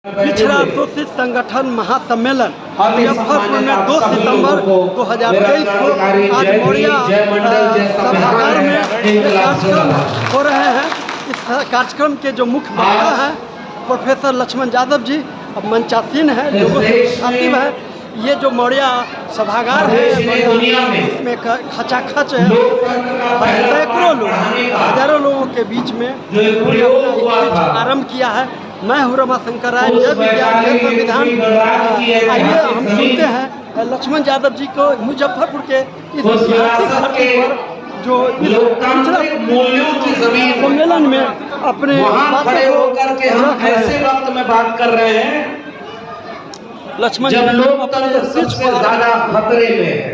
पिछड़ा शोषित संगठन महासम्मेलन मुजफ्फरपुर में 2 सितंबर 2023 को आज मौर्या सभागार में कार्यक्रम हो रहे हैं। इस कार्यक्रम के जो मुख्य वक्ता हैं प्रोफेसर लक्ष्मण यादव जी, अब मंचासीन है, लोगों से मुखातिब है। ये जो मौर्या सभागार है इसमें खचाखच है, सैकड़ों लोग, हजारों लोगों के बीच में आरंभ किया है। मैं हूँ रमाशंकर राय, जय विज्ञान जय संविधान। आइए हम सुनते हैं लक्ष्मण यादव जी को मुजफ्फरपुर के इस ऐतिहासिक धरती पर जो मूल्यों की जमीन सम्मेलन में अपने खड़े होकर के हम ऐसे वक्त में बात कर रहे हैं लक्ष्मण जब लोकतंत्र सबसे ज्यादा खतरे में है।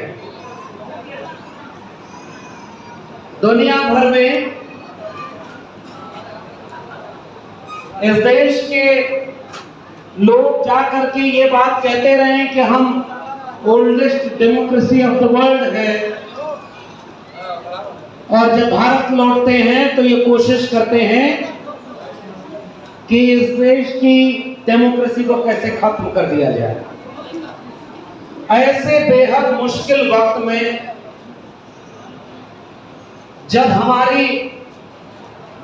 दुनिया भर में इस देश के लोग जाकर के ये बात कहते रहे कि हम oldest democracy of the world है, और जब भारत लौटते हैं तो ये कोशिश करते हैं कि इस देश की डेमोक्रेसी को कैसे खत्म कर दिया जाए। ऐसे बेहद मुश्किल वक्त में जब हमारी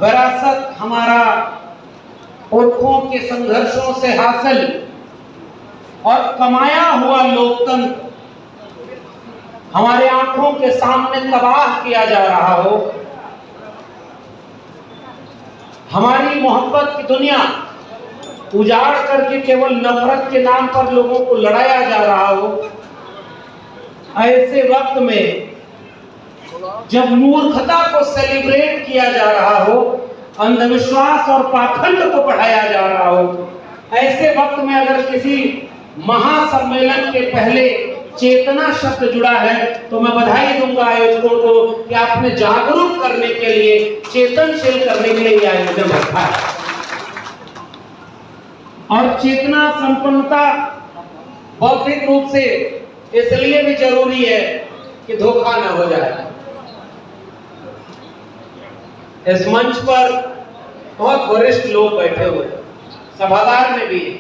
विरासत, हमारा पुरखों के संघर्षों से हासिल और कमाया हुआ लोकतंत्र हमारे आंखों के सामने तबाह किया जा रहा हो, हमारी मोहब्बत की दुनिया उजाड़ करके केवल नफरत के नाम पर लोगों को लड़ाया जा रहा हो, ऐसे वक्त में जब मूर्खता को सेलिब्रेट किया जा रहा हो, अंधविश्वास और पाखंड को बढ़ाया जा रहा हो, ऐसे वक्त में अगर किसी महासम्मेलन के पहले चेतना शब्द जुड़ा है तो मैं बधाई दूंगा आयोजकों को कि आपने जागरूक करने के लिए, चेतनशील करने के लिए आयोजन रखा है। और चेतना संपन्नता बौद्धिक रूप से इसलिए भी जरूरी है कि धोखा न हो जाए। इस मंच पर बहुत वरिष्ठ लोग बैठे हुए, सभागार में भी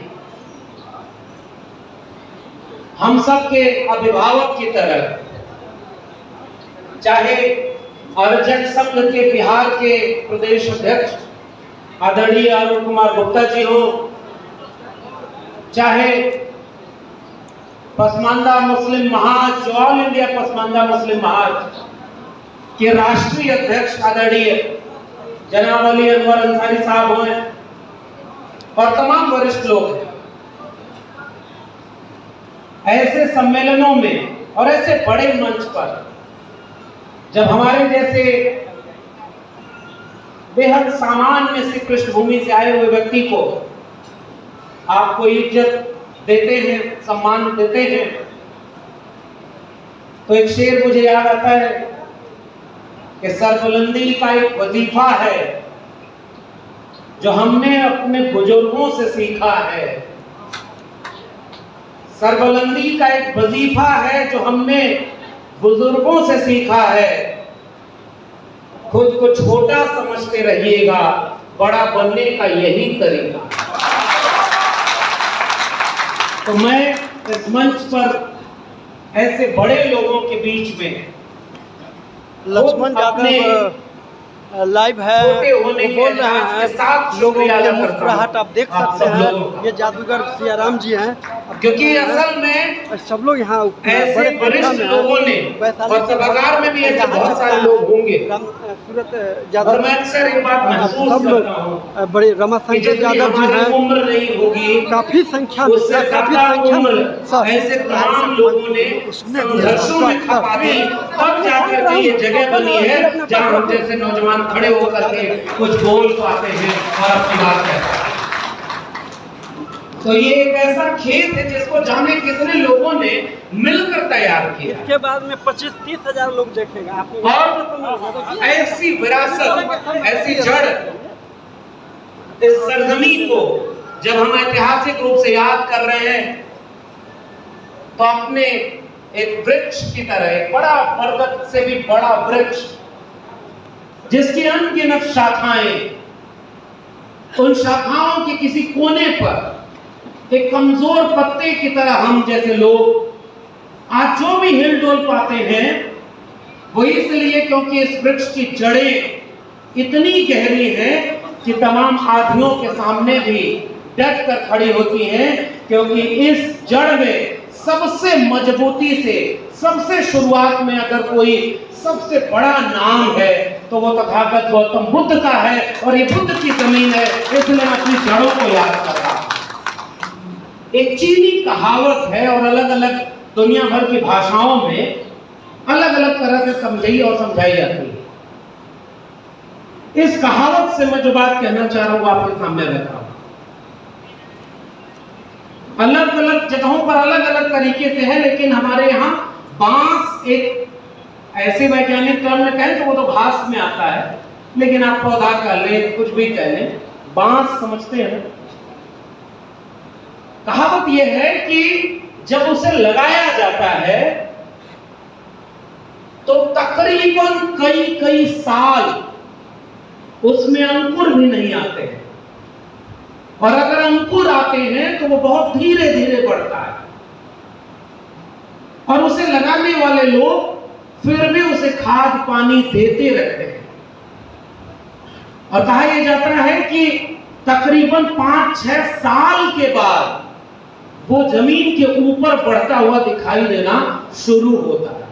हम सब के अभिभावक की तरह, चाहे अर्जक संघ के बिहार के प्रदेश अध्यक्ष आदरणीय अरुण कुमार गुप्ता जी हो, चाहे पसमानदा मुस्लिम महाज, ऑल इंडिया पसमानदा मुस्लिम महाज के राष्ट्रीय अध्यक्ष आदरणीय जनाब अली अनवर अंसारी साहब हुए, और तमाम वरिष्ठ लोग हैं। ऐसे सम्मेलनों में और ऐसे बड़े मंच पर जब हमारे जैसे बेहद सामान्य सी पृष्ठभूमि से आए हुए व्यक्ति को आप कोई इज्जत देते हैं, सम्मान देते हैं, तो एक शेर मुझे याद आता है कि सरबुलंदी का एक वजीफा है जो हमने अपने बुजुर्गों से सीखा है। सरबुलंदी का एक वजीफा है जो हमने बुजुर्गों से सीखा है। खुद को छोटा समझते रहिएगा, बड़ा बनने का यही तरीका। तो मैं इस मंच पर ऐसे बड़े लोगों के बीच में लक्ष्मण यादव लाइव है, वो बोल रहे हैं, लोगों की मुस्कुराहट आप देख सकते हैं। ये जादूगर सियाराम जी हैं, क्योंकि असल में सब लोग यहाँ ऐसे वरिष्ठ लोगों ने, और सभागार में भी ऐसे बहुत सारे लोग होंगे, और मैं अक्सर एक बात महसूस करता हूँ, बड़े रमाशंकर यादव जी हैं, उम्र नहीं होगी, काफी संख्या में ऐसे तमाम लोगों ने संघर्षों में खपा दी, तब जाकर के ये जगह बनी है जहाँ हम जैसे नौजवान खड़े होकर के कुछ बोल पाते हैं और अपनी बात कहते हैं। तो ये एक ऐसा खेत है जिसको जाने कितने लोगों ने मिलकर तैयार किया। इसके बाद में 25-30 हजार लोग देखेंगे। और ऐसी विरासत, ऐसी जड़ इस सरजमीन को जब हम ऐतिहासिक रूप से याद कर रहे हैं तो अपने एक वृक्ष की तरह, एक बड़ा बरगद से भी बड़ा वृक्ष जिसकी अनगिनत शाखाएं, उन शाखाओं के किसी कोने पर एक कमजोर पत्ते की तरह हम जैसे लोग आज जो भी हिलडोल पाते हैं वो इसलिए क्योंकि इस वृक्ष की जड़ें इतनी गहरी हैं कि तमाम आधियों के सामने भी डट कर खड़ी होती हैं, क्योंकि इस जड़ में सबसे मजबूती से, सबसे शुरुआत में अगर कोई सबसे बड़ा नाम है तो वो तथागत गौतम बुद्ध का है, और ये बुद्ध की जमीन है, इसलिए मैं अपनी जड़ों को याद कर रहा हूं। एक चीनी कहावत है और अलग अलग दुनिया भर की भाषाओं में अलग अलग तरह से समझाई और समझाई जाती है। इस कहावत से मैं जो बात कहना चाह रहा हूं आपके सामने रखा हूं। अलग अलग जगहों पर अलग अलग तरीके से है, लेकिन हमारे यहाँ बांस एक ऐसे वैज्ञानिक टर्म में कहें तो वो तो घास में आता है, लेकिन आप पौधा कह लें, कुछ भी कह लें, बांस समझते हैं। कहावत यह है कि जब उसे लगाया जाता है तो तकरीबन कई कई साल उसमें अंकुर भी नहीं आते हैं, और अगर अंकुर आते हैं तो वो बहुत धीरे धीरे बढ़ता है, और उसे लगाने वाले लोग फिर भी उसे खाद पानी देते रहते हैं। और कहा यह जाता है कि तकरीबन 5-6 साल के बाद वो जमीन के ऊपर बढ़ता हुआ दिखाई देना शुरू होता है।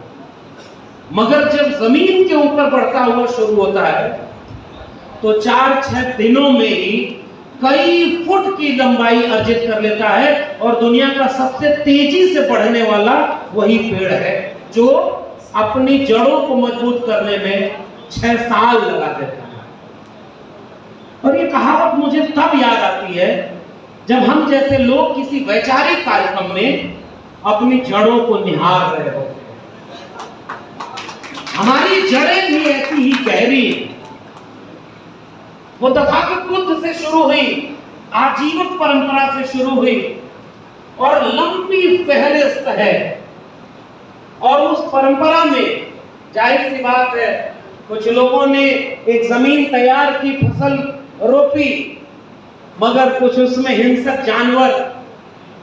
मगर जब जमीन के ऊपर बढ़ता हुआ शुरू होता है तो 4-6 दिनों में ही कई फुट की लंबाई अर्जित कर लेता है, और दुनिया का सबसे तेजी से बढ़ने वाला वही पेड़ है जो अपनी जड़ों को मजबूत करने में 6 साल लगा देता है। और ये कहावत मुझे तब याद आती है जब हम जैसे लोग किसी वैचारिक कार्यक्रम में अपनी जड़ों को निहार रहे होते हैं। हमारी जड़ें भी ऐसी ही गहरी, वो तथागत बुद्ध से शुरू हुई, आजीवन परंपरा से शुरू हुई और लंबी फहरिस्त है। और उस परंपरा में जाहिर सी बात है, कुछ लोगों ने एक जमीन तैयार की, फसल रोपी, मगर कुछ उसमें हिंसक जानवर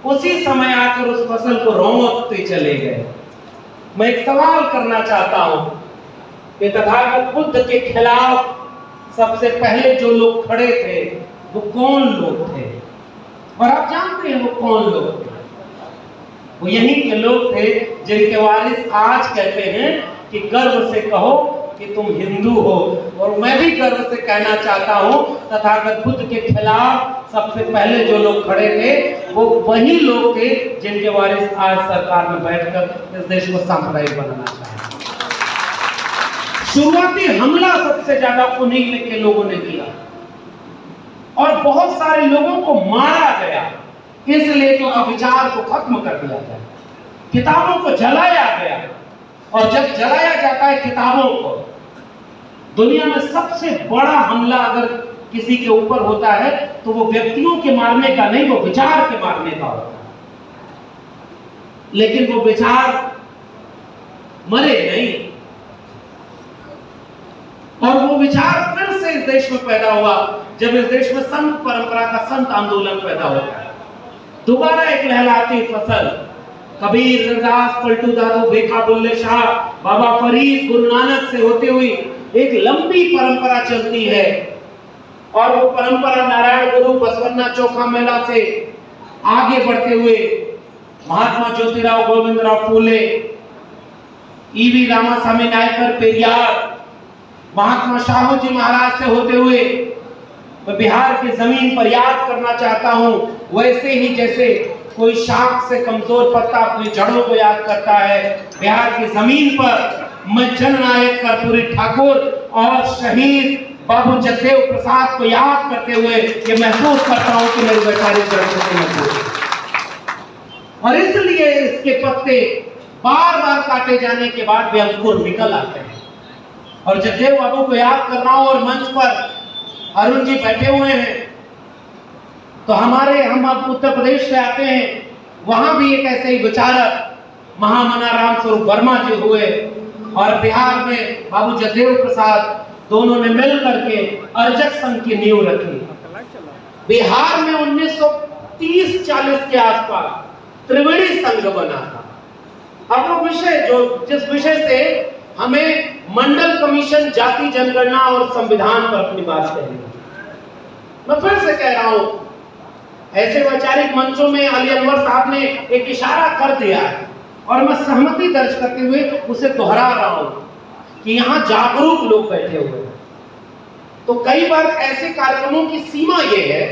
उसी समय आकर उस फसल को रोंदते चले गए। मैं एक सवाल करना चाहता हूं कि तथागत बुद्ध के खिलाफ सबसे पहले जो लोग खड़े थे वो कौन लोग थे? और आप जानते हैं वो कौन लोग थे? वो यही के लोग थे जिनके वारिस आज कहते हैं कि गर्व से कहो कि तुम हिंदू हो। और मैं भी गर्व से कहना चाहता हूं तथागत बुद्ध के खिलाफ सबसे पहले जो लोग खड़े थे वो वही लोग थे जिनके वारिस आज सरकार में बैठकर इस देश को सांप्रदायिक बनाना चाहते हैं। शुरुआती हमला सबसे ज्यादा उन्हीं के लोगों ने किया, और बहुत सारे लोगों को मारा गया, इसलिए तो विचार को खत्म कर दिया गया, किताबों को जलाया गया। और जब जलाया जाता है किताबों को, दुनिया में सबसे बड़ा हमला अगर किसी के ऊपर होता है तो वो व्यक्तियों के मारने का नहीं, वो विचार के मारने का होता है। लेकिन वो विचार मरे नहीं, और वो विचार फिर से इस देश में पैदा हुआ जब इस देश में संत परंपरा का संत आंदोलन पैदा होता है। दोबारा एक लहलाती फसल, कबीर, रविदास, पलटू दादू, भेखा बुल्ले शाह, बाबा फरीद, गुरु नानक से होते हुई एक लंबी परंपरा चलती है। और वो परंपरा नारायण गुरु, बसवन्ना चोखा मेला से आगे बढ़ते हुए महात्मा ज्योतिराव गोविंदराव फूले, ईवी रामास्वामी नायकर पेरियार, महात्मा शाहू जी महाराज से होते हुए मैं बिहार की जमीन पर याद करना चाहता हूं, वैसे ही जैसे कोई शाख से कमजोर पत्ता अपनी जड़ों को याद करता है, बिहार की जमीन पर मैं जननायक कर्पूरी ठाकुर और शहीद बाबू जगदेव प्रसाद को याद करते हुए ये महसूस करता हूं कि मेरी वैचारिक जड़ों से मजबूत है। और इसलिए इसके पत्ते बार बार काटे जाने के बाद भी अंकुर निकल आते हैं। और जगदेव बाबू को याद कर रहा हूं, और मंच पर अरुण जी बैठे हुए हैं, तो हम अब उत्तर प्रदेश से आते हैं, वहां भी एक ऐसे ही विचारक महामना राम स्वरूप वर्मा जी हुए, और बिहार में बाबू जगदेव प्रसाद, दोनों ने मिल करके अर्जक संघ की नींव रखी। बिहार में 30-40 के आसपास त्रिवेणी संघ बना था। अब वो विषय जिस विषय से हमें मंडल कमीशन जाति जनगणना और संविधान पर अपनी बात करेंगे। मैं फिर से कह रहा हूं, ऐसे वैचारिक मंचों में अली अनवर साहब ने एक इशारा कर दिया है और मैं सहमति दर्ज करते हुए उसे दोहरा रहा हूं कि यहां जागरूक लोग बैठे हुए हैं। तो कई बार ऐसे कार्यक्रमों की सीमा यह है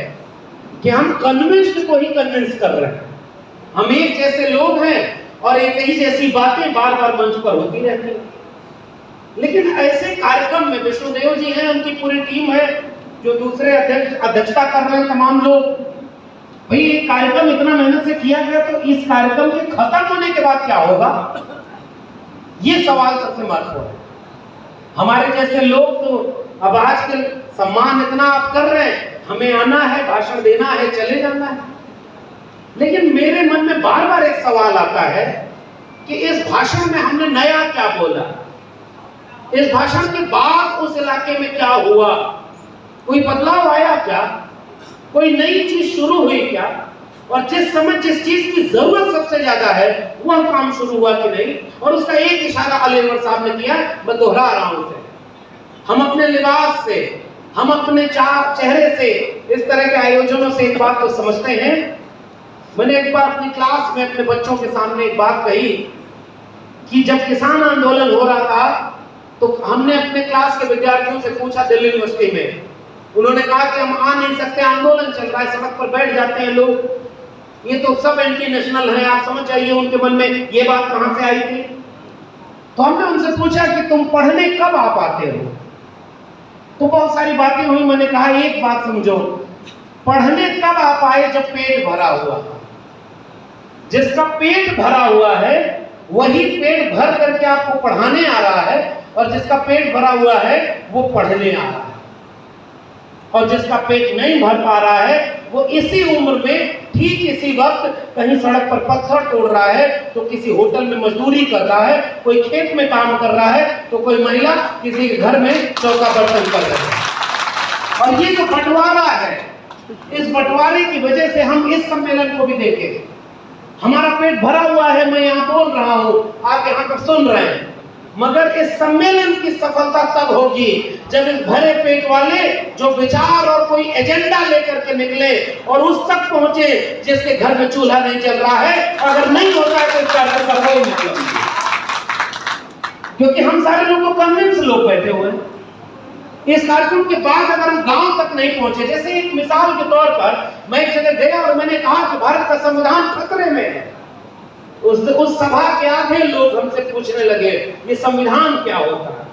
कि हम कन्विंस्ड को ही कन्विंस कर रहे हैं। हम एक जैसे लोग हैं और एक ही जैसी बातें बार बार मंच पर होती रहती हैं। लेकिन ऐसे कार्यक्रम में विष्णुदेव जी हैं, उनकी पूरी टीम है, जो दूसरे अध्यक्षता कर रहे हैं तमाम लोग। भाई ये कार्यक्रम इतना मेहनत से किया गया, तो इस कार्यक्रम के खत्म होने के बाद क्या होगा, ये सवाल सबसे महत्वपूर्ण है। हमारे जैसे लोग तो अब आजकल सम्मान इतना आप कर रहे हैं, हमें आना है, भाषण देना है, चले जाना है। लेकिन मेरे मन में बार बार एक सवाल आता है कि इस भाषण में हमने नया क्या बोला, इस भाषण के बाद उस इलाके में क्या हुआ, कोई बदलाव आया क्या, कोई नई चीज शुरू हुई क्या, और जिस समय जिस चीज की जरूरत सबसे ज्यादा है वह काम शुरू हुआ कि नहीं। और उसका एक इशारा अली अनवर साहब ने किया, मैं दोहरा रहा हूं उसे। हम अपने लिबास से, हम अपने चेहरे से, इस तरह के आयोजनों से एक बात तो समझते हैं। मैंने एक बार अपनी क्लास में अपने बच्चों के सामने एक बात कही कि जब किसान आंदोलन हो रहा था तो हमने अपने क्लास के विद्यार्थियों से पूछा दिल्ली यूनिवर्सिटी में, उन्होंने कहा कि हम आ नहीं सकते, आंदोलन चल रहा है, सड़क पर बैठ जाते हैं लोग, ये तो सब एंटी नेशनल है। आप समझ जाइए उनके मन में ये बात कहां से आई थी। तो हमने उनसे पूछा कि तुम पढ़ने कब आ पाते हो, तो बहुत सारी बातें हुई। मैंने कहा एक बात समझो, पढ़ने कब आ पाए जब पेट भरा हुआ। जिसका पेट भरा हुआ है वही पेट भर करके आपको पढ़ाने आ रहा है, और जिसका पेट भरा हुआ है वो पढ़ने आ रहा है। और जिसका पेट नहीं भर पा रहा है वो इसी उम्र में ठीक इसी वक्त कहीं सड़क पर पत्थर तोड़ रहा है, तो किसी होटल में मजदूरी कर रहा है, कोई खेत में काम कर रहा है, तो कोई महिला किसी घर में चौका बर्तन कर रही है। और ये जो बंटवारा है, इस बंटवारे की वजह से हम इस सम्मेलन को भी देखें। हमारा पेट भरा हुआ है, मैं यहाँ बोल रहा हूँ, आप यहाँ पर सुन रहे हैं, मगर इस सम्मेलन की सफलता तब होगी जब इस भरे पेट वाले जो विचार और कोई एजेंडा लेकर के निकले और उस तक पहुंचे जिसके घर में चूल्हा नहीं चल रहा है। अगर नहीं होता है तो इस कार्यक्रम का कोई मतलब नहीं, क्योंकि हम सारे लोग कन्विंस लोग बैठे हुए हैं। इस कार्यक्रम के बाद अगर हम गांव तक नहीं पहुंचे, जैसे एक मिसाल के तौर पर मैं एक जगह गया और मैंने कहा कि भारत का संविधान खतरे में है। उस सभा के आधे लोग हमसे पूछने लगे ये संविधान क्या होता है।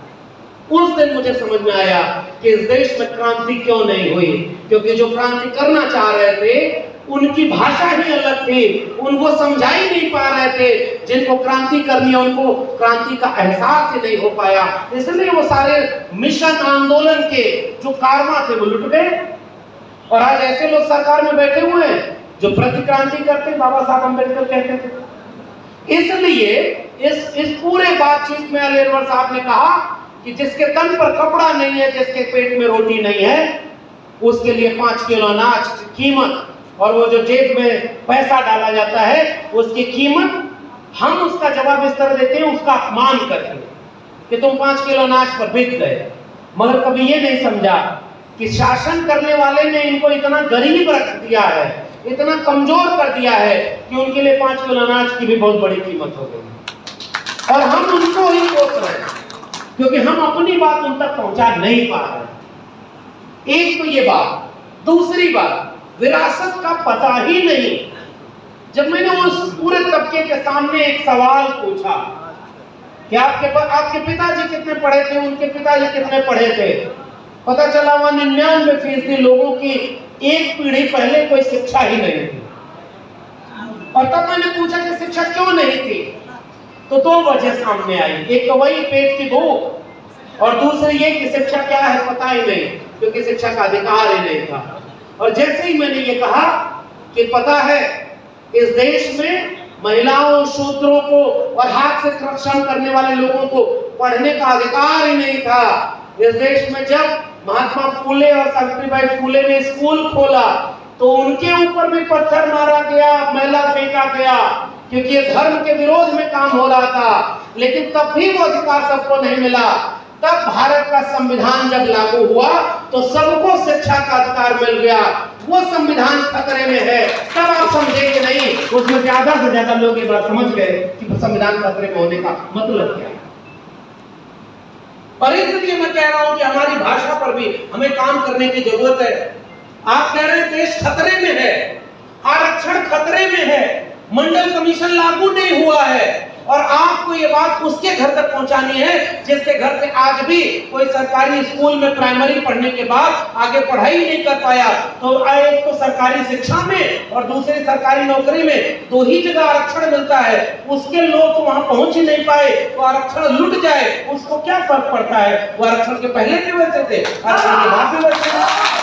उस दिन मुझे समझ में आया कि इस देश में क्रांति क्यों नहीं हुई, क्योंकि जो क्रांति करना चाह रहे थे उनकी भाषा ही अलग थी, उनको समझा ही नहीं पा रहे थे। जिनको क्रांति करनी है उनको क्रांति का एहसास ही नहीं हो पाया, इसलिए वो सारे मिशन आंदोलन के जो कारवा थे वो लुट गए। और आज ऐसे लोग सरकार में बैठे हुए हैं जो प्रतिक्रांति करते, बाबा साहब अम्बेडकर कहते थे। इसलिए इस पूरे बातचीत में अली अनवर साहब ने कहा कि जिसके तन पर कपड़ा नहीं है, जिसके पेट में रोटी नहीं है, उसके लिए 5 किलो अनाज की कीमत और वो जो जेब में पैसा डाला जाता है उसकी कीमत, हम उसका जवाब इस तरह देते हैं, उसका अपमान करते हैं कि तुम 5 किलो अनाज पर बिक गए। मगर कभी ये नहीं समझा कि शासन करने वाले ने इनको इतना गरीब रख दिया है, इतना कमजोर कर दिया है कि उनके लिए 5 किलो अनाज की भी बहुत बड़ी कीमत हो गई। और हम उनको ही कोस रहे हैं क्योंकि हम अपनी बात उन तक पहुंचा नहीं पा रहे। एक तो ये बात, दूसरी बात विरासत का पता ही नहीं। जब मैंने उस पूरे तबके के सामने एक सवाल पूछा कि आपके पिताजी कितने पढ़े थे, उनके पिताजी कितने पढ़े थे, पता चला वह 99% लोगों की एक पीढ़ी पहले कोई शिक्षा ही नहीं थी। और तब मैंने पूछा कि शिक्षा क्यों नहीं थी, तो 2 वजह सामने आई। एक तो वही पेट की भूख, और दूसरी ये कि शिक्षा क्या है पता ही नहीं, क्योंकि शिक्षा का अधिकार ही नहीं था। और जैसे ही मैंने ये कहा कि पता है इस देश में महिलाओं, शूद्रों को और हाथ से श्रम करने वाले लोगों को पढ़ने का अधिकार ही नहीं था। इस देश में जब महात्मा फूले और सावित्रीबाई फूले ने स्कूल खोला तो उनके ऊपर भी पत्थर मारा गया, मैला फेंका गया, क्योंकि ये धर्म के विरोध में काम हो रहा था। लेकिन तब भी वो अधिकार सबको नहीं मिला। तब भारत का संविधान जब लागू हुआ तो सबको शिक्षा का अधिकार मिल गया। वो संविधान खतरे में है, तब आप समझेंगे नहीं। उसमें ज्यादा से ज्यादा लोग ये बात समझ गए कि संविधान खतरे में होने का मतलब क्या है। और इसलिए मैं कह रहा हूं कि हमारी भाषा पर भी हमें काम करने की जरूरत है। आप कह रहे हैं देश खतरे में है, आरक्षण खतरे में है, मंडल कमीशन लागू नहीं हुआ है, और आपको ये बात उसके घर तक पहुंचानी है जिसके घर से आज भी कोई सरकारी स्कूल में प्राइमरी पढ़ने के बाद आगे पढ़ाई नहीं कर पाया। तो एक तो सरकारी शिक्षा में और दूसरी सरकारी नौकरी में 2 ही जगह आरक्षण मिलता है। उसके लोग तो वहां पहुंच ही नहीं पाए, तो आरक्षण लुट जाए, उसको क्या फर्क पड़ता है? वो आरक्षण के पहले भी वैसे थे, आरक्षण के बाद भी वैसे थे।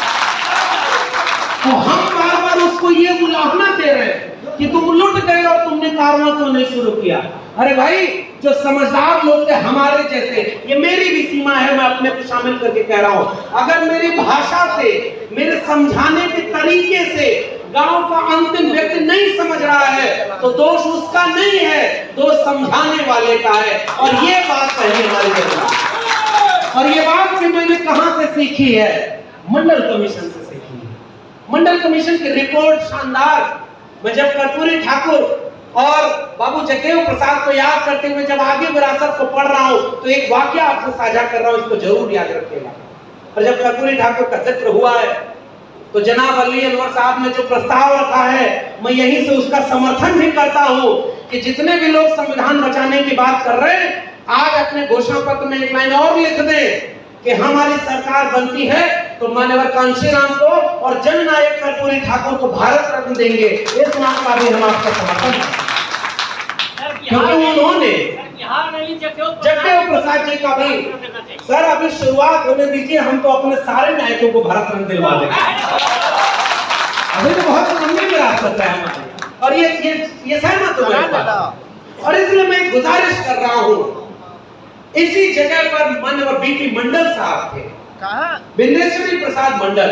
तो हम बार बार उसको ये बुलाना दे रहे हैं कि तुम लुट गए और तुमने कारवां क्यों नहीं शुरू किया। अरे भाई, जो समझदार लोग थे हमारे जैसे, ये मेरी भी सीमा है, मैं अपने को शामिल करके कह रहा हूं, अगर मेरी भाषा से, मेरे समझाने के तरीके से गांव का अंतिम व्यक्ति नहीं समझ रहा है तो दोष उसका नहीं है, दोष समझाने वाले का है। और ये बात कही हमारी जरूरत। और ये बात भी मैंने कहां से सीखी है? मंडल कमीशन से सीखी है। मंडल कमीशन की रिपोर्ट शानदार। मैं जब कर्पूरी ठाकुर और बाबू जगदेव प्रसाद को याद करते हुए जब आगे विरासत को पढ़ रहा हूं तो एक वाकया आपसे साझा कर रहा हूं, इसको जरूर याद रखिएगा। और जब कर्पूरी ठाकुर का जिक्र हुआ है तो जनाब अली अनवर साहब ने जो प्रस्ताव रखा है, मैं यहीं से उसका समर्थन भी करता हूं कि जितने भी लोग संविधान बचाने की बात कर रहे हैं, आज अपने घोषणा पत्र में एक लाइन और लिख दें कि हमारी सरकार बनती है तो मान्यवर कांशीराम को और जननायक कर्पूरी ठाकुर को भारत रत्न देंगे। इस बात का भी हम आपका समर्थन है, क्योंकि उन्होंने जगदेव प्रसाद जी का भी, सर अभी शुरुआत होने दीजिए, हम तो अपने सारे नायकों को भारत रत्न दिलवा देंगे। अभी तो बहुत लंबी विरासत है हमारी, और ये सहमत हो गए। और इसलिए मैं गुजारिश कर रहा हूं, इसी जगह पर माननीय बीपी मंडल साहब थे, बिंदेश्वरी प्रसाद मंडल,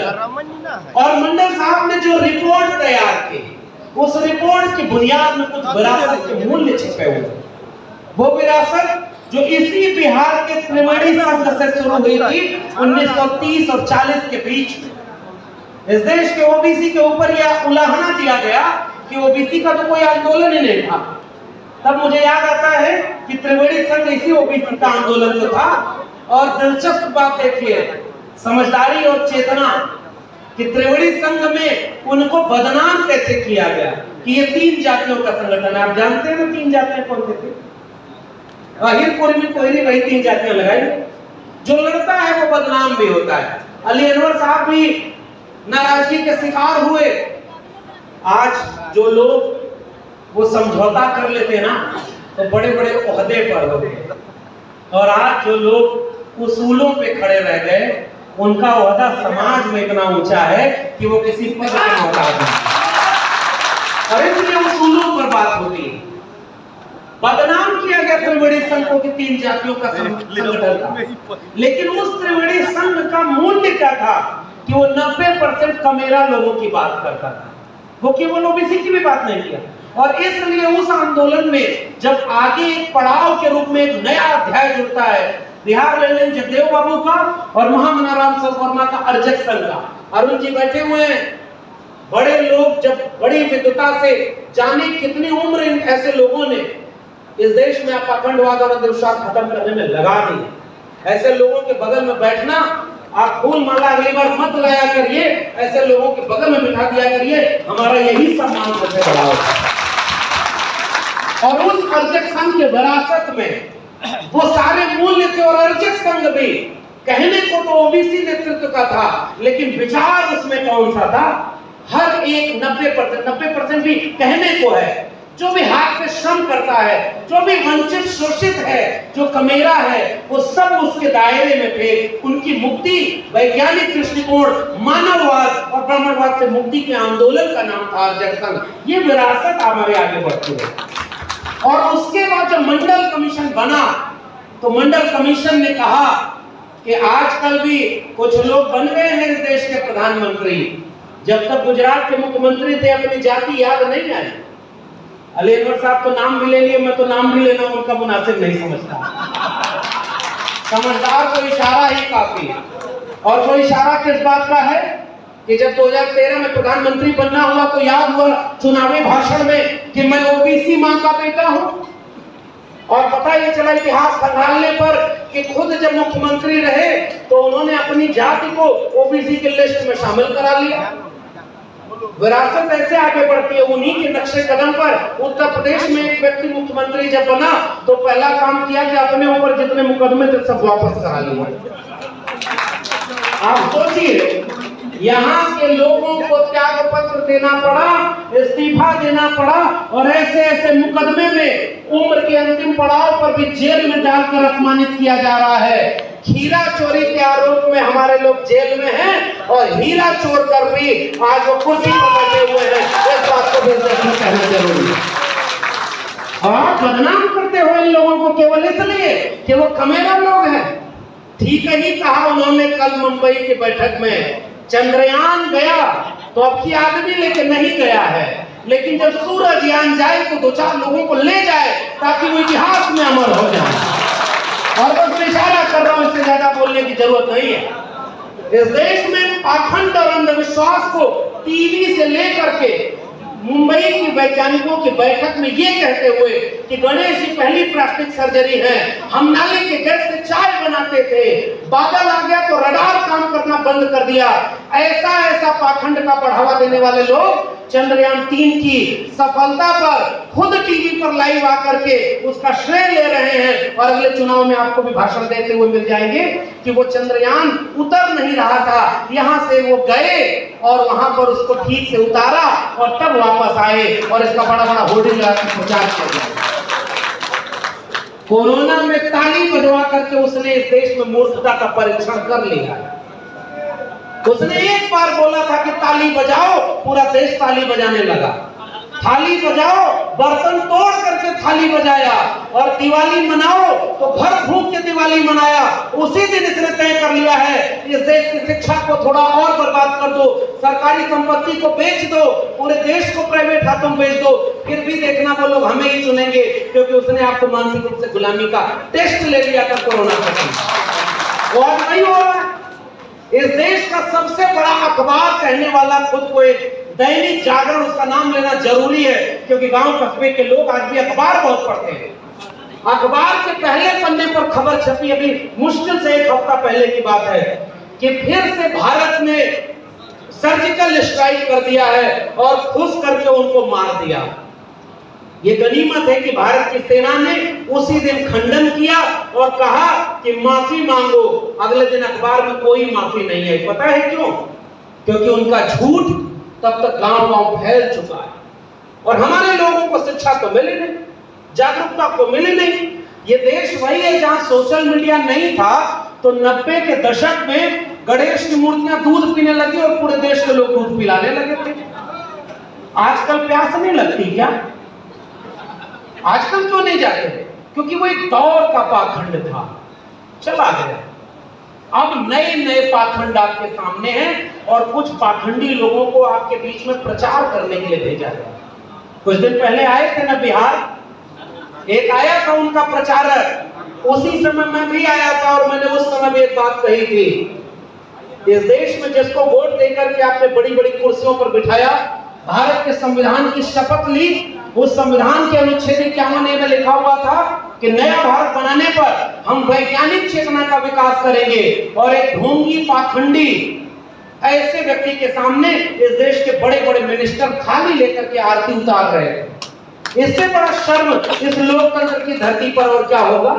और मंडल साहब ने जो रिपोर्ट तैयार की, उस रिपोर्ट की बुनियाद में कुछ विरासत के मूल्य छिपे हुए। वो विरासत जो इसी बिहार के त्रिवेणी संघ से शुरू हुई थी 1930 और 40 के बीच में। इस देश के ओबीसी के ऊपर यह उलाहना दिया गया कि ओबीसी का तो कोई आंदोलन ही नहीं था। तब मुझे याद आता है कि त्रिवेणी संघ इसी ओबीसी का आंदोलन तो था। और दिलचस्प बात देखिए, समझदारी और चेतना कि त्रिवेणी संघ में उनको बदनाम कैसे किया गया कि ये 3 जातियों का संगठन है। आप जानते हैं ना 3 जातियां कौन सी थी? अहिरपुर में कोयरी वही 3 जातियां लगाई। जो लड़ता है वो बदनाम भी होता है। अली अनवर साहब भी नाराजगी के शिकार हुए। आज जो लोग वो समझौता कर लेते ना तो बड़े बड़े ओहदे पर होते, और आज जो लोग उसूलों पे खड़े रह गए, उनका ओहदा समाज में इतना ऊंचा है कि वो किसी पद के मोहताज नहीं। और इसलिए उसूलों पर बात होती है। बदनाम किया गया त्रिवेणी संघ को कि 3 जातियों का संगठन था, लेकिन उस त्रिवेणी संघ का मूल्य क्या था कि वो 90% कमेरा लोगों की बात करता था, वो केवल ओबीसी की भी बात नहीं किया। और इसलिए उस आंदोलन में जब आगे एक पड़ाव के रूप में एक नया अध्याय जुड़ता है, बिहार ले लें जगदेव बाबू का और महामनाराम वर्मा का अर्जक संघ का। अरुण जी बैठे हुए हैं, बड़े लोग जब बड़ी विद्वता से, जाने कितनी उम्र इन ऐसे लोगों ने इस देश में पाखंडवाद और अंधविश्वास खत्म करने में लगा दी। ऐसे लोगों के बगल में बैठना, आप फूल माला अगली बार मत लाया करिए, ऐसे लोगों के बगल में बिठा दिया करिए, हमारा यही सम्मान सबसे बड़ा होता है। और उस अर्जक संघ के विरासत में वो सारे मूल्य थे। और अर्जक संघ भी कहने को तो ओबीसी नेतृत्व का था, लेकिन विचार उसमें कौन सा था? हर एक 90% भी कहने को है। जो भी हाथ से श्रम करता है, जो भी वंचित शोषित है, जो कमेरा है, वो सब उसके दायरे में थे। उनकी मुक्ति वैज्ञानिक दृष्टिकोण, मानववाद और ब्राह्मणवाद से मुक्ति के आंदोलन का नाम था अर्जक संघ। ये विरासत हमारे आगे बढ़ती है। और उसके बाद जब मंडल कमीशन बना तो मंडल कमीशन ने कहा कि आजकल भी कुछ लोग बन गए हैं इस देश के प्रधानमंत्री, जब तक गुजरात के मुख्यमंत्री थे अपनी जाति याद नहीं आई। अली अनवर साहब तो नाम भी ले लिए, मैं तो नाम भी लेना उनका मुनासिब नहीं समझता। समझदार को इशारा ही काफी है। और वो इशारा किस बात का है कि जब 2013 में प्रधानमंत्री बनना हुआ तो याद हुआ चुनावी भाषण में कि मैं ओबीसी मां का बेटा हूं। और पता ये चला इतिहास खंगालने पर कि खुद जब मुख्यमंत्री रहे तो उन्होंने अपनी जाति को ओबीसी के लिस्ट में शामिल करा लिया। विरासत ऐसे आगे बढ़ती है। उन्हीं के नक्शे कदम पर उत्तर प्रदेश में एक व्यक्ति मुख्यमंत्री जब बना तो पहला काम किया कि अपने ऊपर जितने मुकदमे थे सब वापस करा लिए। आप सोचिए, यहाँ के लोगों को त्याग पत्र देना पड़ा, इस्तीफा देना पड़ा और ऐसे ऐसे मुकदमे में उम्र के अंतिम पड़ाव पर भी जेल में डालकर अपमानित किया जा रहा है। हीरा चोरी के आरोप में हमारे लोग जेल में हैं और हीरा चोर कर भी आज वो कुर्सी पर बैठे हुए हैं। इस बात को कहना जरूरी है। और बदनाम करते हुए इन लोगों को केवल इसलिए कि वो कमेरा लोग हैं। ठीक ही कहा उन्होंने कल मुंबई की बैठक में, चंद्रयान गया तो अब की आदमी लेके नहीं गया है, लेकिन जब सूरजयान जाए तो 2-4 लोगों को ले जाए ताकि वो इतिहास में अमर हो जाए। और बस मैं इशारा कर रहा हूं, इससे ज्यादा बोलने की जरूरत नहीं है। इस देश में पाखंड और अंधविश्वास को टीवी से लेकर के मुंबई की वैज्ञानिकों की बैठक में ये कहते हुए कि गणेश जी पहली प्लास्टिक सर्जरी है, हम नाले के गैस से चाय बनाते थे, बादल आ गया तो रडार काम करना बंद कर दिया, ऐसा पाखंड का बढ़ावा देने वाले लोग चंद्रयान 3 की सफलता पर खुद टीवी पर लाइव आकर के उसका श्रेय ले रहे हैं। और अगले चुनाव में आपको भी भाषण देते हुए मिल जाएंगे कि वो चंद्रयान उतर नहीं रहा था, यहां से वो गए और वहां पर उसको ठीक से उतारा और तब वापस आए और इसका बड़ा बड़ा होर्डिंग लगा के प्रचार किया। कोरोना में ताली बजवा करके उसने इस देश में मूर्खता का परीक्षण कर लिया। उसने एक बार बोला था कि ताली बजाओ, पूरा देश ताली बजाने लगा। थाली बजाओ, बर्तन तोड़ करके थाली बजाया। और दिवाली मनाओ तो भर भूख के दिवाली मनाया। उसी दिन इसने तय कर लिया है इस देश की शिक्षा को थोड़ा और बर्बाद कर दो, सरकारी संपत्ति को बेच दो, पूरे देश को प्राइवेट हाथों में बेच दो, फिर भी देखना वो लोग हमें ही चुनेंगे, क्योंकि उसने आपको मानसिक रूप से गुलामी का टेस्ट ले लिया था कोरोना का। और नहीं हो रहा। इस देश का सबसे बड़ा अखबार कहने वाला खुद को एक दैनिक जागरण, उसका नाम लेना जरूरी है, क्योंकि गांव कस्बे के लोग आज भी अखबार बहुत पढ़ते हैं। अखबार के पहले पन्ने पर खबर छपी, अभी मुश्किल से 1 हफ्ता पहले की बात है, कि फिर से भारत ने सर्जिकल स्ट्राइक कर दिया है और घुस करके उनको मार दिया। ये गनीमत है कि भारत की सेना ने उसी दिन खंडन किया और कहा कि माफी मांगो। अगले दिन अखबार में कोई माफी नहीं है। पता है क्यों? क्योंकि उनका झूठ तब तक गांव-गांव फैल चुका है और हमारे लोगों को शिक्षा तो मिली नहीं, जागरूकता तो मिली नहीं। ये देश वही है जहां सोशल मीडिया नहीं था तो 90 के दशक में गणेश की मूर्तियां दूध पीने लगी और पूरे देश के लोग दूध पिलाने लगे थे। आजकल प्यास नहीं लगती क्या? आजकल क्यों नहीं जाते? क्योंकि वो एक दौर का पाखंड था, चला गया। अब नए नए पाखंड आपके सामने हैं और कुछ पाखंडी लोगों को आपके बीच में प्रचार करने के लिए भेजा गया। कुछ दिन पहले आए थे ना बिहार, एक आया था उनका प्रचारक, उसी समय मैं भी आया था और मैंने उस समय भी एक बात कही थी, इस देश में जिसको वोट देकर के आपने बड़ी बड़ी कुर्सियों पर बिठाया, भारत के संविधान की शपथ ली, उस संविधान के अनुच्छेद 51 में लिखा हुआ था कि नया भारत बनाने पर हम वैज्ञानिक चेतना का विकास करेंगे। और एक ढोंगी पाखंडी ऐसे व्यक्ति के सामने इस देश के बड़े बड़े मिनिस्टर थाली लेकर के आरती उतार रहे हैं। इससे बड़ा शर्म इस लोकतंत्र की धरती पर और क्या होगा?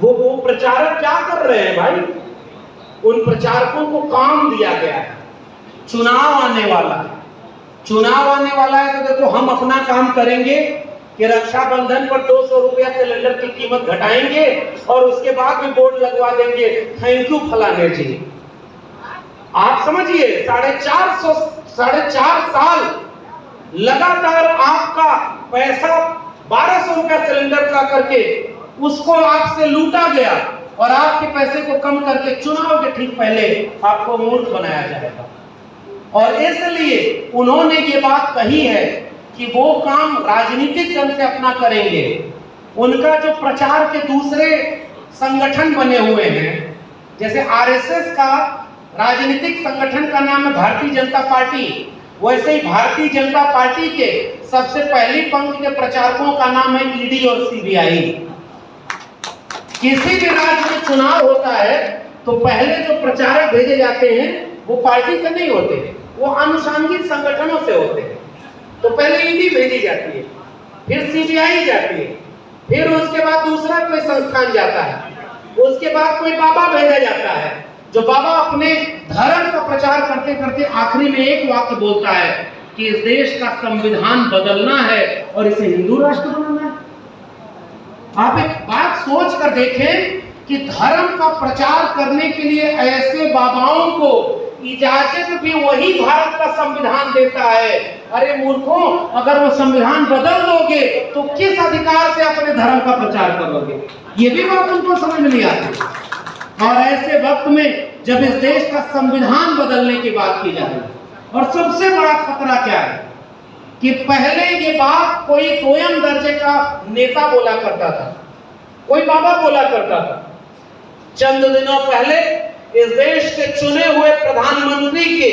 वो प्रचारक क्या कर रहे हैं भाई? उन प्रचारकों को काम दिया गया है, चुनाव आने वाला है, चुनाव आने वाला है तो देखो हम अपना काम करेंगे कि रक्षाबंधन पर 200 रुपया सिलेंडर की कीमत घटाएंगे और उसके बाद भी बोर्ड लगवा देंगे थैंक यू फलाने जी। आप समझिए 4.5 साल लगातार आपका पैसा 1200 रुपया सिलेंडर का करके उसको आपसे लूटा गया और आपके पैसे को कम करके चुनाव के ठीक पहले आपको मूर्ख बनाया जाएगा। और इसलिए उन्होंने ये बात कही है कि वो काम राजनीतिक ढंग से अपना करेंगे। उनका जो प्रचार के दूसरे संगठन बने हुए हैं, जैसे आरएसएस का राजनीतिक संगठन का नाम है भारतीय जनता पार्टी, वैसे ही भारतीय जनता पार्टी के सबसे पहली पंक्ति के प्रचारकों का नाम है ईडी और सीबीआई। किसी भी राज्य में चुनाव होता है तो पहले जो प्रचारक भेजे जाते हैं वो पार्टी से नहीं होते, वो अनुषंगिक संगठनों से होते हैं। तो पहले ईडी भेजी जाती है, फिर सीबीआई जाती है, फिर उसके बाद दूसरा कोई संस्थान जाता है, उसके बाद कोई बाबा भेजा जाता है, जो बाबा अपने धर्म का प्रचार करते करते आखिरी में एक वाक्य बोलता है कि इस देश का संविधान बदलना है और इसे हिंदू राष्ट्र बनाना है। आप एक बात सोच कर देखें कि धर्म का प्रचार करने के लिए ऐसे बाबाओं को इजाजत भी वही भारत का संविधान देता है। अरे मूर्खों, अगर वो संविधान बदल दोगे तो किस अधिकार से अपने धर्म का प्रचार करोगे? ये भी बात उनको समझ नहीं आती। और ऐसे वक्त में जब इस देश का संविधान बदलने की बात की जा रही है, और सबसे बड़ा खतरा क्या है कि पहले ये बात कोई दोयम दर्जे का नेता बोला करता था, कोई बाबा बोला करता था। चंद दिनों पहले इस देश के चुने हुए प्रधानमंत्री के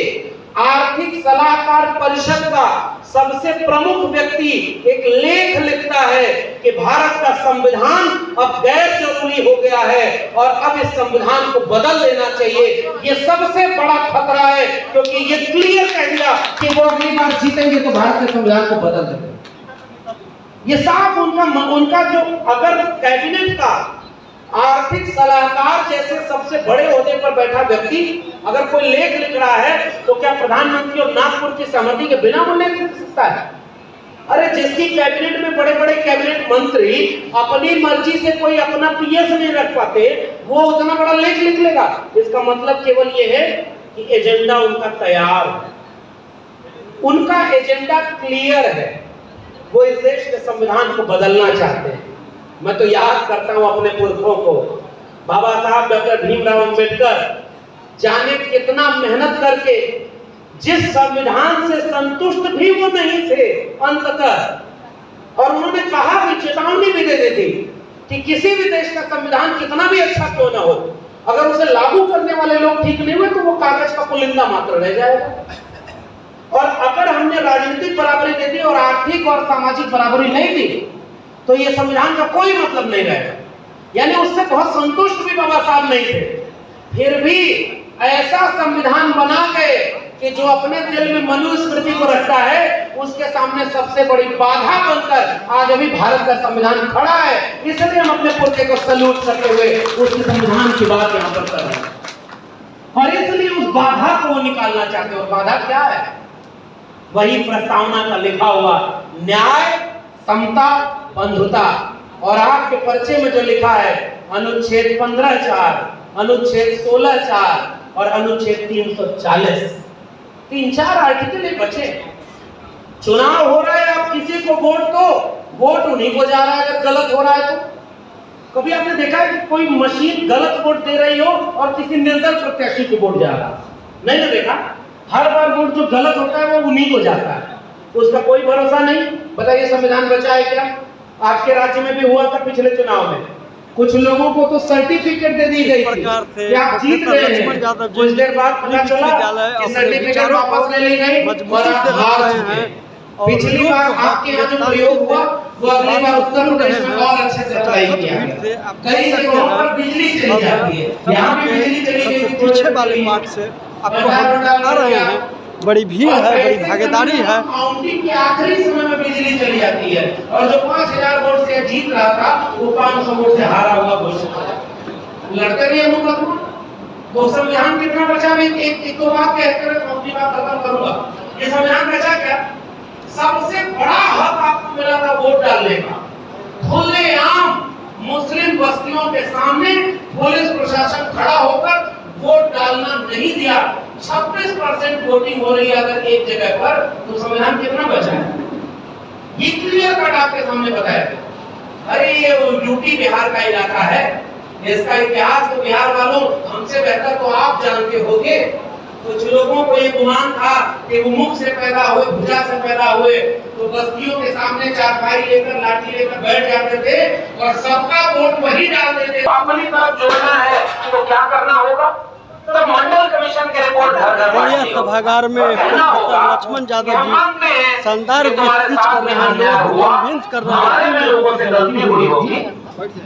आर्थिक सलाहकार परिषद का सबसे प्रमुख व्यक्ति एक लेख लिखता है कि भारत का संविधान अब गैर जरूरी हो गया है और अब इस संविधान को बदल देना चाहिए। ये सबसे बड़ा खतरा है, क्योंकि ये क्लियर कह दिया कि वो अगली बार जीतेंगे तो भारत के संविधान को बदल देंगे। ये साफ उनका जो अगर कैबिनेट का आर्थिक सलाहकार जैसे सबसे बड़े ओहदे पर बैठा व्यक्ति अगर कोई लेख लिख रहा है तो क्या प्रधानमंत्री और नागपुर की सहमति के बिना वो लेख लिख सकता है? अरे जिसकी कैबिनेट में बड़े बड़े कैबिनेट मंत्री अपनी मर्जी से कोई अपना पीएस नहीं रख पाते, वो उतना बड़ा लेख लिख लेगा। इसका मतलब केवल ये है कि एजेंडा उनका तैयार है, उनका एजेंडा क्लियर है, वो इस देश के संविधान को बदलना चाहते हैं। मैं तो याद करता हूं अपने पुरखों को, बाबा साहब डॉक्टर भीमराव अंबेडकर जाने कितना मेहनत करके जिस संविधान से संतुष्ट भी वो नहीं थे अंततः, और उन्होंने कहा कि चेतावनी भी दे दी थी कि किसी भी देश का संविधान कितना भी अच्छा क्यों ना हो, अगर उसे लागू करने वाले लोग ठीक नहीं हुए तो वो कागज का पुलिंदा मात्र रह जाएगा। और अगर हमने राजनीतिक बराबरी दे दी और आर्थिक और सामाजिक बराबरी नहीं दी तो ये संविधान का कोई मतलब नहीं रहेगा। यानी उससे बहुत संतुष्ट भी बाबा साहब नहीं थे, फिर भी ऐसा संविधान बना गए कि जो अपने दिल में मनुस्मृति को रखता है उसके सामने सबसे बड़ी बाधा बनकर आज अभी भारत का संविधान खड़ा है। इसलिए हम अपने पुरखे को सैल्यूट करते हुए उसके संविधान की बात यहाँ पर कर रहे हैं, और इसलिए उस बाधा को वो निकालना चाहते हैं। और बाधा क्या है? वही प्रस्तावना का लिखा हुआ न्याय, समता, बंधुता। और आपके पर्चे में जो लिखा है अनुच्छेद 15(4), अनुच्छेद 16(4) और अनुच्छेद 340, 3-4 आर्टिकल बचे। चुनाव हो रहा है, आप किसी को वोट दो, वोट उन्हीं को जा रहा है अगर गलत हो रहा है तो। कभी आपने देखा है कि कोई मशीन गलत वोट दे रही हो और किसी निर्दल प्रत्याशी को वोट जा रहा? नहीं ना देखा। हर बार वोट जो गलत होता है वो उन्हीं को जाता है, उसका कोई भरोसा नहीं। बताइए संविधान बचा है क्या? आपके राज्य में भी हुआ था पिछले चुनाव में, कुछ लोगों को तो सर्टिफिकेट दे दी गई थी कि आप जीत गए हैं, कुछ देर बाद पता चला कि सर्टिफिकेट वापस ले ली गई और आप हार चुके। पिछली बार आपके यहाँ जो प्रयोग हुआ वो अगली बार उत्तर प्रदेश में और अच्छे से अप्लाई किया गया। कई जगहों पर बिजली चली जाती है, यहाँ भी बिजली चली गई। पीछे वाले मार्ग से आपको हम बता रहे हैं, बड़ी भीड़ है, बड़ी भागीदारी है। काउंटिंग के आखिरी समय में बिजली चली जाती है और जो 5000 वोट से जीत रहा था वो 500 वोट से हारा हुआ घोषित लड़ते रहे मुकदमा। तो संविधान कितना बचा? एक दो बात कहकर अपनी बात खत्म करूंगा। ये संविधान बचा क्या? सबसे बड़ा हक आपको मिला था वोट डालने का। खुलेआम मुस्लिम बस्तियों के सामने पुलिस प्रशासन खड़ा होकर वोट डालना नहीं दिया। 26% वोटिंग हो रही है अगर एक जगह पर, तो संविधान कितना बचा है? ये क्लियर कट आपके सामने बताया। अरे ये यूपी बिहार का इलाका है, इसका इतिहास तो बिहार वालों हमसे बेहतर तो आप जानते होंगे। कुछ लोगों को ये गुमान था कि वो मुख से पैदा हुए, भुजा से पैदा हुए, तो बस्तियों के सामने चारपाई लेकर, लाठी लेकर बैठ जाते थे और सबका वोट वही डालते थे। अपनी तरफ जोड़ना है तो क्या करना होगा? तो मंडल कमीशन की रिपोर्ट बढ़िया सभागार में लक्ष्मण यादव जी शानदार स्पीच कर रहे हैं, लोग कन्विंस कर रहे हैं। लोगों से गलती हुई होगी,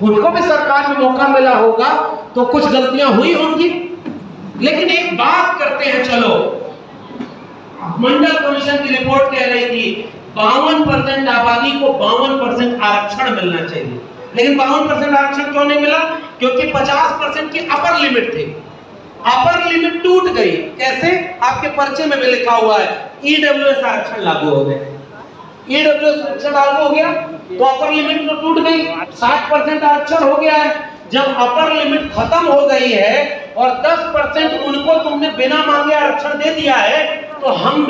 उनको भी सरकार में मौका मिला होगा तो कुछ गलतियां हुई होंगी, लेकिन एक बात करते हैं। चलो, मंडल कमीशन की रिपोर्ट कह रही थी 52% आबादी को 52% आरक्षण मिलना चाहिए, लेकिन 52% आरक्षण क्यों नहीं मिला? क्योंकि 50% की अपर लिमिट थी। अपर लिमिट टूट गई। कैसे? आपके पर्चे में भी लिखा हुआ है ईडब्ल्यूएस आरक्षण लागू हो गया। ईडब्ल्यूएस आरक्षण लागू हो गया तो अपर लिमिट तो टूट गई, 60% आरक्षण हो गया है। जब अपर लिमिट खत्म हो गई है और 10% उनको तुमने बिना मांगे आरक्षण दे दिया है, तो हम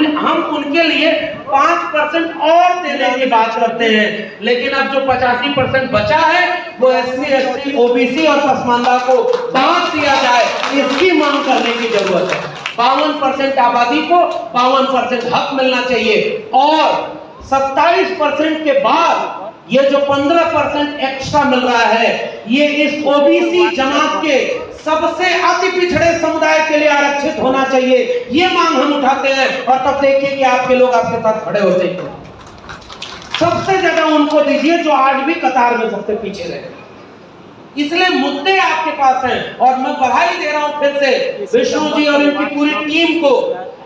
उनके लिए 5% और देने की बात करते हैं। लेकिन अब जो 85% बचा है वो एससी, एसटी, ओबीसी और पसमानदा को बांट दिया जाए, इसकी मांग करने की जरूरत है। 52% आबादी को 52% हक मिलना चाहिए और 27% के बाद ये जो 15% एक्स्ट्रा मिल रहा है, ये इस ओबीसी जमात के सबसे अति पिछड़े समुदाय के लिए आरक्षित होना चाहिए। ये मांग हम उठाते हैं और तब देखिए कि आपके लोग आपके साथ खड़े होते हैं। सबसे ज्यादा उनको दीजिए जो आज भी कतार में सबसे पीछे रहे। इसलिए मुद्दे आपके पास हैं और मैं बधाई दे रहा हूं फिर से विष्णु जी और इनकी पूरी टीम को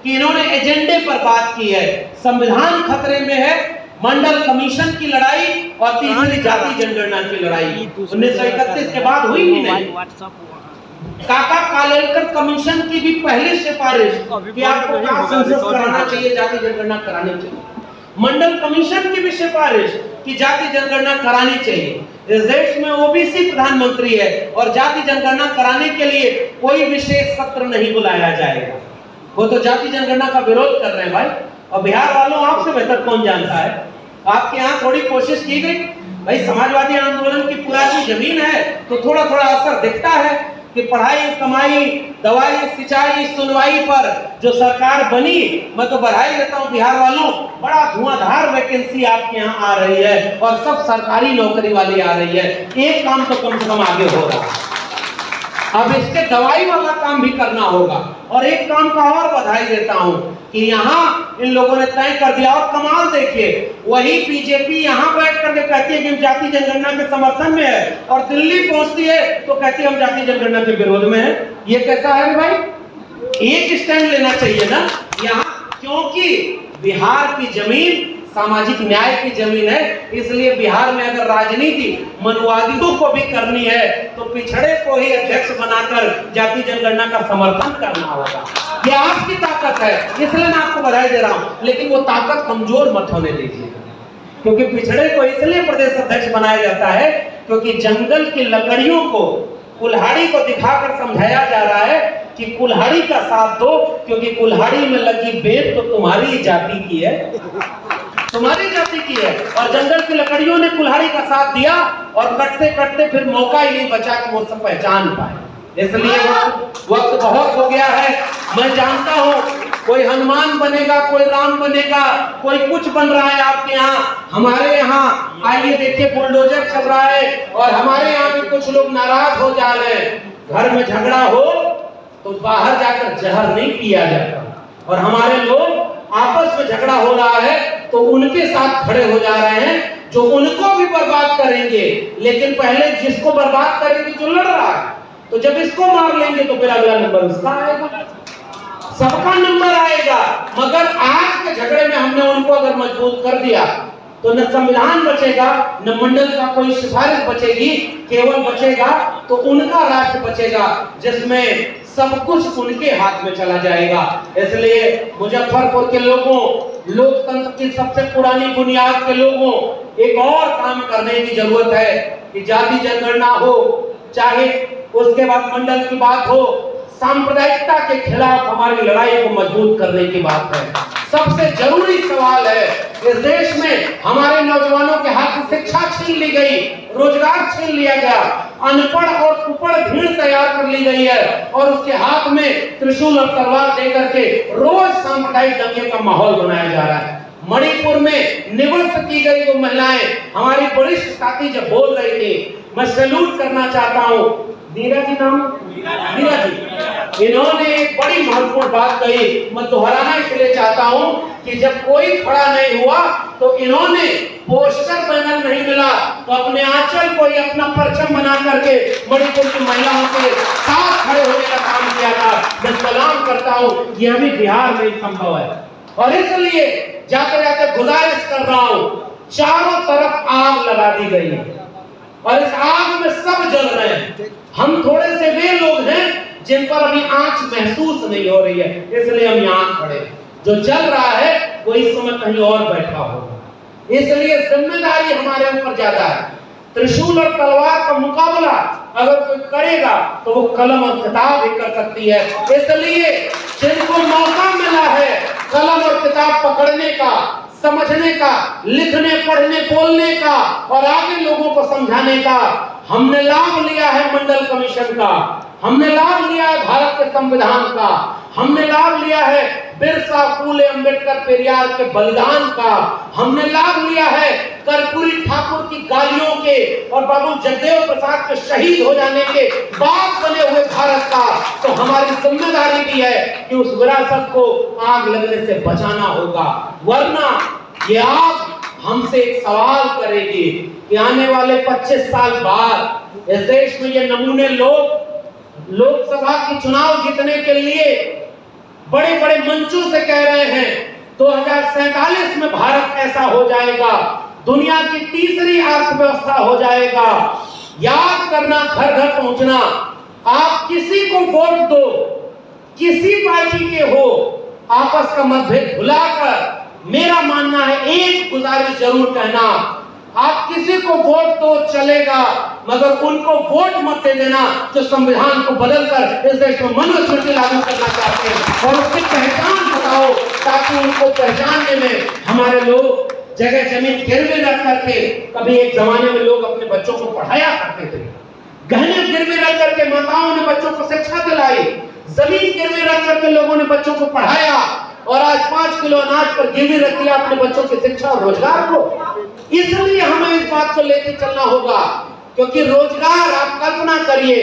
कि इन्होंने एजेंडे पर बात की है। संविधान खतरे में है, मंडल कमीशन की लड़ाई और तीसरी जाति जनगणना की लड़ाई 1931 के बाद हुई ही नहीं। काका कालेलकर कमीशन की भी पहली सिफारिश कि आपको सेंसस कराना चाहिए, जाति जनगणना करानी चाहिए। मंडल कमीशन की भी सिफारिश कि जाति जनगणना करानी चाहिए। इस देश में ओबीसी प्रधानमंत्री है और जाति जनगणना कराने के लिए कोई विशेष सत्र नहीं बुलाया जाएगा। वो तो जाति जनगणना का विरोध कर रहे हैं भाई। और बिहार वालों, आपसे बेहतर कौन जानता है? आपके यहाँ थोड़ी कोशिश की गई भाई। समाजवादी आंदोलन की पुरानी जमीन है तो थोड़ा थोड़ा असर दिखता है कि पढ़ाई, कमाई, दवाई, सिंचाई, सुनवाई पर जो सरकार बनी, मैं तो बधाई देता हूँ बिहार वालों, बड़ा धुआंधार वैकेंसी आपके यहाँ आ रही है और सब सरकारी नौकरी वाली आ रही है। एक काम तो कम से कम आगे हो रहा है। अब इसके दवाई वाला काम भी करना होगा। और एक काम का और बधाई देता हूं कि यहाँ इन लोगों ने तय कर दिया। और कमाल देखिए, वही बीजेपी यहाँ बैठ करके कहती है कि हम जाति जनगणना के समर्थन में है और दिल्ली पहुंचती है तो कहती है हम जाति जनगणना के विरोध में है। ये कैसा है भाई? एक स्टैंड लेना चाहिए ना यहाँ, क्योंकि बिहार की जमीन सामाजिक न्याय की जमीन है। इसलिए बिहार में अगर राजनीति मनुवादियों को भी करनी है तो पिछड़े को ही अध्यक्ष बनाकर जाति जनगणना का समर्थन करना होगा। ये आपकी ताकत है, इसलिए मैं आपको बधाई दे रहा हूं। लेकिन वो ताकत कमजोर मत होने दीजिए, क्योंकि पिछड़े को इसलिए प्रदेश अध्यक्ष बनाया जाता है क्योंकि जंगल की लकड़ियों को, कुल्हाड़ी को दिखाकर समझाया जा रहा है कि कुल्हाड़ी का साथ दो, क्योंकि कुल्हाड़ी में लगी बेल तो तुम्हारी जाति की है, तुम्हारी जाति की है। और जंगल की लकड़ियों ने कुल्हाड़ी का साथ दिया और कटते कटते फिर मौका ही नहीं बचा कि वो सब पहचान पाए। इसलिए वक्त बहुत हो गया है। मैं जानता हूँ कोई हनुमान बनेगा, कोई राम बनेगा, कोई कुछ बन रहा है आपके यहाँ। हमारे यहाँ आइए देखिए बुलडोजर चल रहा है और हमारे यहाँ भी कुछ लोग नाराज हो जा रहे हैं। घर में झगड़ा हो तो बाहर जाकर जहर नहीं पिया जाता, और हमारे लोग आपस में झगड़ा हो रहा है तो उनके साथ खड़े हो जा रहे हैं जो उनको भी बर्बाद करेंगे। लेकिन पहले जिसको बर्बाद करेंगे जो लड़ रहा है, तो जब इसको मार लेंगे तो फिर अगला नंबर उसका आएगा, सबका नंबर आएगा। मगर आज के झगड़े में हमने उनको अगर मजबूत कर दिया तो न संविधान बचेगा, न मंडल का कोई सिफारिश बचेगी, केवल बचेगा तो उनका राष्ट्र बचेगा जिसमें सब कुछ उनके हाथ में चला जाएगा। इसलिए मुजफ्फरपुर के लोगों, लोकतंत्र की सबसे पुरानी बुनियाद के लोगों, एक और काम करने की जरूरत है कि जाति जनगणना हो, चाहे उसके बाद मंडल की बात हो, सांप्रदायिकता के खिलाफ हमारी लड़ाई को मजबूत करने की बात है। सबसे जरूरी सवाल है, इस देश में हमारे नौजवानों के हाथ से शिक्षा छीन ली गई, रोजगार छीन लिया गया। अनपढ़ और कुपड़ भीड़ तैयार कर ली गई है और उसके हाथ में त्रिशूल और तलवार देकर के रोज सांप्रदायिक दंगे का माहौल बनाया जा रहा है। मणिपुर में निवृत्त की गई वो महिलाएं हमारी वरिष्ठ साथी जब बोल रही थी, मैं सैल्यूट करना चाहता हूँ। मीरा जी नाम, मीरा जी, इन्होंने एक बड़ी महत्वपूर्ण बात कही, मैं दोहराना इसलिए चाहता हूँ कि जब कोई खड़ा नहीं हुआ तो इन्होंने पोस्टर बैनर नहीं मिला तो अपने आंचल को ही अपना परचम बना करके मणिपुर की महिलाओं के साथ खड़े होने का काम किया था। मैं सलाम करता हूँ, यह भी बिहार में संभव है और इसलिए जाते जाते गुजारिश कर रहा हूँ, चारों तरफ आग लगा दी गई है और इस आग में सब जल रहे हैं। हम थोड़े से वे लोग हैं जिन पर अभी आंच महसूस नहीं हो रही है, इसलिए हम यहाँ खड़े हैं। जो जल रहा है वो इस समय कहीं और बैठा होगा, इसलिए जिम्मेदारी हमारे ऊपर ज्यादा है। त्रिशूल और तलवार का मुकाबला अगर कोई करेगा तो वो कलम और किताब ही कर सकती है। इसलिए जिनको मौका मिला है कलम और किताब पकड़ने का, समझने का, लिखने, पढ़ने, बोलने का और आगे लोगों को समझाने का, हमने लाभ लिया है मंडल कमीशन का, हमने लाभ लिया है भारत के संविधान का, हमने लाभ लिया है बिरसा, फूले, अंबेडकर, पेरियार के बलिदान का, हमने लाभ लिया है कर्पूरी ठाकुर की गालियों के और बाबू जगदेव प्रसाद के शहीद हो जाने के बाद बने हुए भारत का। तो हमारी जिम्मेदारी भी है कि उस विरासत को आग लगने से बचाना होगा, वरना ये आग हमसे एक सवाल करेगी कि आने वाले 25 साल बाद इस देश में ये नमूने लोग लोकसभा की चुनाव जीतने के लिए बड़े बड़े मंचों से कह रहे हैं 2047 में भारत ऐसा हो जाएगा, दुनिया की तीसरी अर्थव्यवस्था हो जाएगा। याद करना, घर घर पहुंचना, आप किसी को वोट दो, किसी पार्टी के हो, आपस का मतभेद भुलाकर मेरा मानना है एक गुजारिश जरूर कहना, आप किसी को वोट दो चलेगा, मगर उनको वोट मत दे देना जो संविधान को बदलकर इस देश में मनुस्मृति लागू करना चाहते हैं, और उसकी पहचान बताओ ताकि उनको पहचानने में हमारे लोग जगह जमीन गिरवी रख करके, कभी एक जमाने में लोग अपने बच्चों को पढ़ाया करते थे, गहने गिरवी रख करके माताओं ने बच्चों को शिक्षा दिलाई, जमीन गिरवी रख करके लोगों ने बच्चों को पढ़ाया, और आज 5 किलो अनाज पर गिरवी रख दिया अपने बच्चों की शिक्षा और रोजगार को। इसलिए हमें इस बात को लेकर चलना होगा, क्योंकि रोजगार, आप कल्पना करिए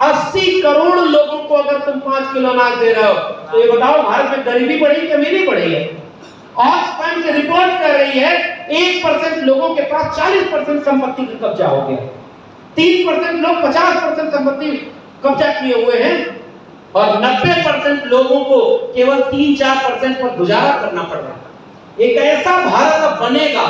80 करोड़ लोगों को अगर तुम 5 किलो अनाज दे रहे हो तो ये बताओ भारत में गरीबी बढ़ी कि अमीरी बढ़ी है? ऑक्सफैम की रिपोर्ट कर रही है 1% लोगों के पास 40% संपत्ति का कब्जा हो गया, 3% लोग 50% संपत्ति कब्जा किए हुए हैं और 90% लोगों को केवल 3-4% पर गुजारा करना पड़ रहा है। एक ऐसा भारत अब बनेगा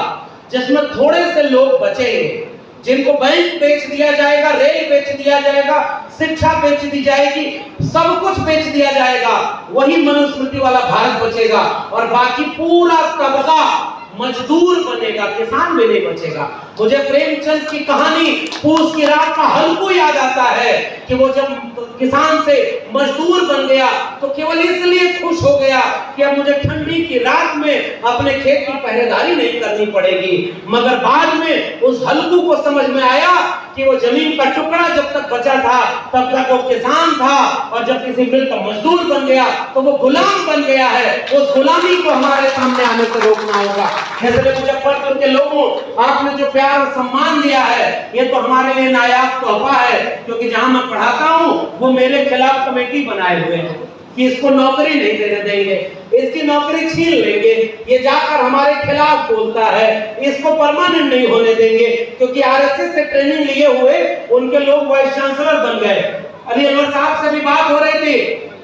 जिसमें थोड़े से लोग बचेंगे, जिनको बैंक बेच दिया जाएगा, रेल बेच दिया जाएगा, शिक्षा बेच दी जाएगी, सब कुछ बेच दिया जाएगा, वही मनुस्मृति वाला भारत बचेगा और बाकी पूरा तबका मजदूर बनेगा, किसान भी नहीं बचेगा। मुझे प्रेमचंद की कहानी पूस की रात का हल्कू याद आता है कि वो जब किसान से मजदूर बन गया तो केवल इसलिए खुश हो गया कि अब मुझे ठंडी की रात में अपने खेत की पहरेदारी नहीं करनी पड़ेगी, मगर बाद में उस हल्कू को समझ में आया कि वो जमीन का टुकड़ा जब तक बचा था तब तक वो किसान था, और जब किसी मिल का मजदूर बन गया तो वो गुलाम बन गया है। उस गुलामी को हमारे सामने आने से रोकना होगा। इसलिए मुजफ्फरपुर के लोगों, आपने जो प्यार और सम्मान दिया है ये तो हमारे लिए नायाब तोहफा है, क्योंकि जहां मैं पढ़ाता हूँ वो मेरे खिलाफ कमेटी बनाए हुए हैं कि इसको नौकरी नहीं देने देंगे, इसकी नौकरी छीन लेंगे, ये जाकर हमारे खिलाफ बोलता है, इसको परमानेंट नहीं होने देंगे, क्योंकि आरएसएस से ट्रेनिंग लिए हुए उनके लोग वाइस चांसलर बन गए। अली अनवर साहब से भी बात हो रही थी,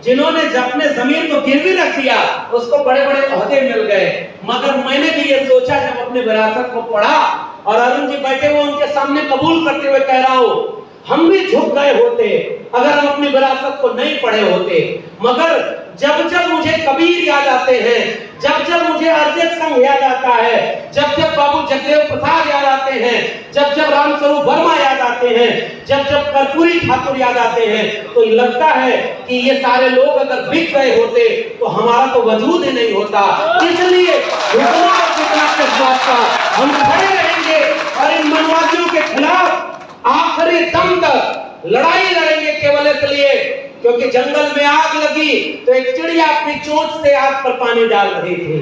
जिन्होंने अपने जमीन को गिरवी रख दिया उसको बड़े बड़े ओहदे मिल गए, मगर मैंने भी ये सोचा जब अपने विरासत को पढ़ा, और अरुण जी बैठे हुए उनके सामने कबूल करते हुए कह रहा हूँ, हम भी झुक गए होते अगर हम अपनी विरासत को नहीं पढ़े होते, मगर जब जब मुझे कबीर याद आते हैं, जब जब मुझे अरिजीत सिंह याद आता है, जब जब बाबू जगदेव प्रसाद याद आते हैं, जब जब रामस्वरूप वर्मा याद आते हैं, जब जब कर्पूरी ठाकुर याद आते हैं, तो लगता है कि ये सारे लोग अगर बिक गए होते तो हमारा तो वजूद ही नहीं होता। इसलिए हम खड़े रहेंगे और इन मनवादियों के खिलाफ आखिरी आखिरी दम तक लड़ाई लड़ेंगे केवल इसलिए क्योंकि जंगल में आग लगी तो एक चिड़िया अपनी चोंच से आग पर पानी डाल रही थी।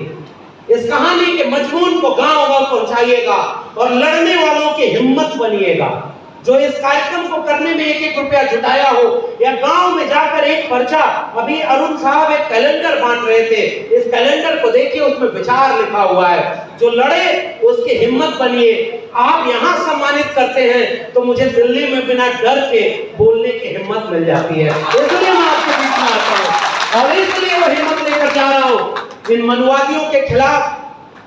इस कहानी के मजमून को गांव-गांव पहुंचाइएगा और लड़ने वालों की हिम्मत बनिएगा। जो इस कार्यक्रम को करने में 1-1 रुपया जुटाया हो या गांव में जाकर एक पर्चा, अभी अरुण साहब एक कैलेंडर बांट रहे थे, इस कैलेंडर को देखिए, उसमें विचार लिखा हुआ है। जो लड़े उसकी हिम्मत बनिए। आप यहाँ सम्मानित करते हैं तो मुझे दिल्ली में बिना डर के बोलने की हिम्मत मिल जाती है, इसलिए मैं आपके बीच में आता हूँ और इसलिए वो हिम्मत लेकर जा रहा हूँ। इन मनुवादियों के खिलाफ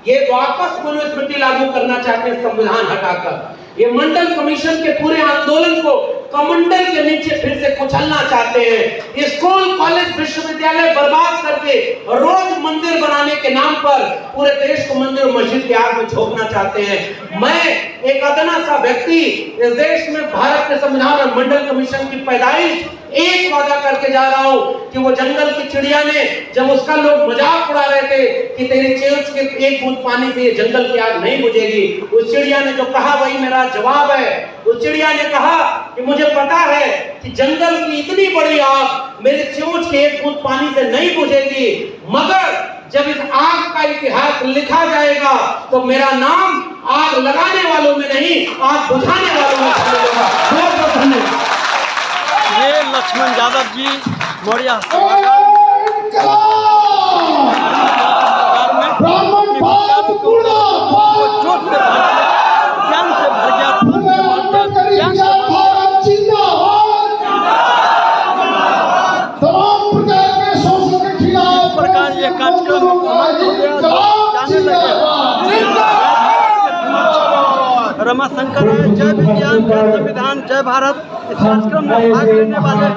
ये वापस मनुस्मृति लागू करना चाहते हैं, संविधान हटाकर ये मंडल कमीशन के पूरे आंदोलन को कमंडल के नीचे फिर से कुचलना चाहते हैं। स्कूल, कॉलेज, विश्वविद्यालय बर्बाद करके रोज मंदिर बनाने के नाम पर पूरे देश को मंदिर और मस्जिद की आग में झोंकना चाहते हैं। मैं एक अदना सा व्यक्ति इस देश में भारत के संविधान और मंडल कमीशन की पैदाइश एक वादा करके जा रहा हूं कि वो जंगल की चिड़िया ने, जब उसका लोग मजाक उड़ा रहे थे कि तेरी चोंच के एक बूंद पानी से ये जंगल की आग नहीं बुझेगी, उस चिड़िया ने जो कहा वही मेरा जवाब है। उस चिड़िया ने कहा कि मुझे पता है कि जंगल की इतनी बड़ी आग मेरे चोंच के एक बूंद पानी से नहीं बुझेगी, मगर जब इस आग का इतिहास लिखा जाएगा तो मेरा नाम आग लगाने वालों में नहीं, आग बुझाने वालों में होगा। बहुत बहुत धन्यवाद। ये लक्ष्मण यादव जी मौर्य प्रकार ये कार्यक्रम जाने लगे। रमाशंकर राय, जय विज्ञान, जय संविधान, जय भारत। इस कार्यक्रम में भाग लेने वाले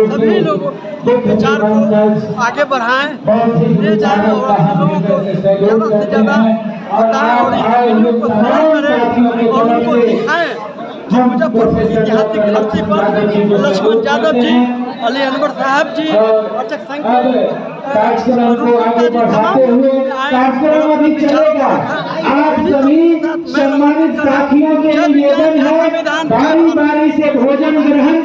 सभी लोगों के विचार को आगे बढ़ाएं, ले जाएं और आप लोगों को ज़्यादा से ज़्यादा बताएं और इस वीडियो को शेयर करें और उनको दिखाएं कि मुजफ्फरपुर की ऐतिहासिक धरती पर लक्ष्मण यादव जी, अली अनवर साहब जी, अर्चक संघ कार्यक्रम अभी चलेगा। आप सभी सम्मानित साथियों के निवेदन है बारी बारी से भोजन ग्रहण